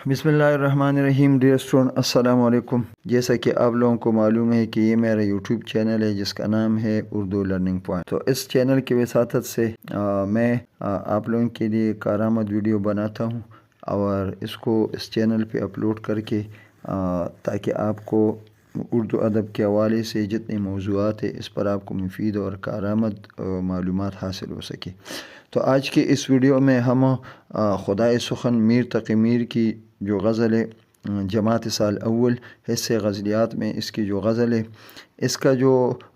बिस्मिल्लाहिर्रहमानिर्रहीम। Dear student, अस्सलाम वालेकुम। जैसा कि आप लोगों को मालूम है कि ये मेरा यूट्यूब चैनल है जिसका नाम है उर्दू लर्निंग पॉइंट। तो इस चैनल की वसातत से मैं आप लोगों के लिए कारआमद वीडियो बनाता हूँ और इसको इस चैनल पे अपलोड करके ताकि आपको उर्दू अदब के हवाले से जितने मौज़ूआत है इस पर आपको मुफीद और कारआमद मालूमात हासिल हो सके। तो आज के इस वीडियो में हम खुदाए सुखन मीर तक़ी मीर की जो गज़ल है जमात साल अव्वल हिस्से गज़लियात में इसकी जो गज़ल है इसका जो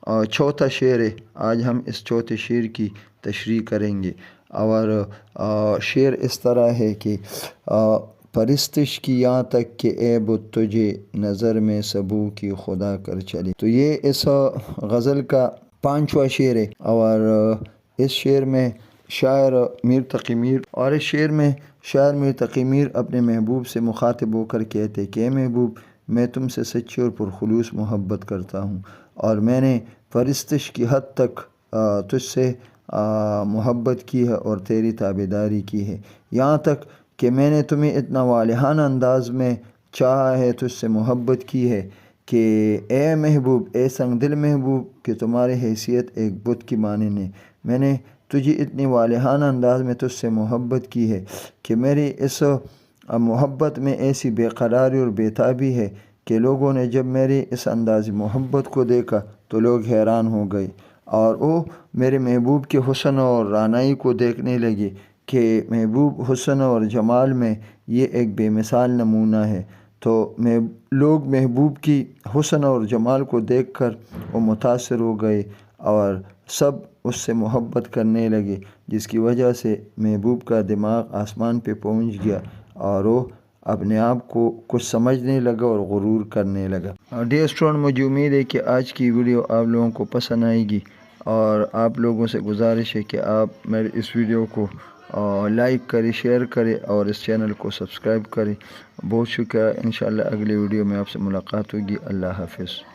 चौथा शेर है, आज हम इस चौथे शेर की तशरीह करेंगे। और शेर इस तरह है कि परिस्तिश की यहाँ तक कि ए बुत तुझे नज़र में सबू की खुदा कर चले। तो ये इस गज़ल का पांचवा शेर है और इस शेर में शायर मीर तक़ी मीर मीर तक़ी मीर अपने महबूब से मुखातिब होकर कहते कि महबूब, मैं तुमसे सच्ची और पुरखुलूस मोहब्बत करता हूँ और मैंने परिस्तिश की हद तक तुझसे मोहब्बत की है और तेरी ताबेदारी की है, यहाँ तक कि मैंने तुम्हें इतना वालिहाना अंदाज में चाहा है, तुझसे मोहब्बत की है कि ए महबूब, ए संग दिल महबूब, कि तुम्हारी हैसियत एक बुत की मानने है। मैंने तुझे इतनी वालिहाना अंदाज में तुझसे मोहब्बत की है कि मेरी इस मोहब्बत में ऐसी बेकरारी और बेताबी है कि लोगों ने जब मेरी इस अंदाज़ मोहब्बत को देखा तो लोग हैरान हो गए और वो मेरे महबूब के हुस्न और रानाई को देखने लगे कि महबूब हुस्न और जमाल में ये एक बेमिसाल नमूना है। तो लोग महबूब की हुस्न और जमाल को देखकर वो मुतासिर हो गए और सब उससे मोहब्बत करने लगे, जिसकी वजह से महबूब का दिमाग आसमान पे पहुंच गया और वो अपने आप को कुछ समझने लगा और गुरूर करने लगा। डियर स्टूडेंट, मुझे उम्मीद है कि आज की वीडियो आप लोगों को पसंद आएगी और आप लोगों से गुजारिश है कि आप मेरे इस वीडियो को लाइक करें, शेयर करें और इस चैनल को सब्सक्राइब करें। बहुत शुक्रिया। इंशाअल्लाह अगली वीडियो में आपसे मुलाकात होगी। अल्लाह हाफ़िज़।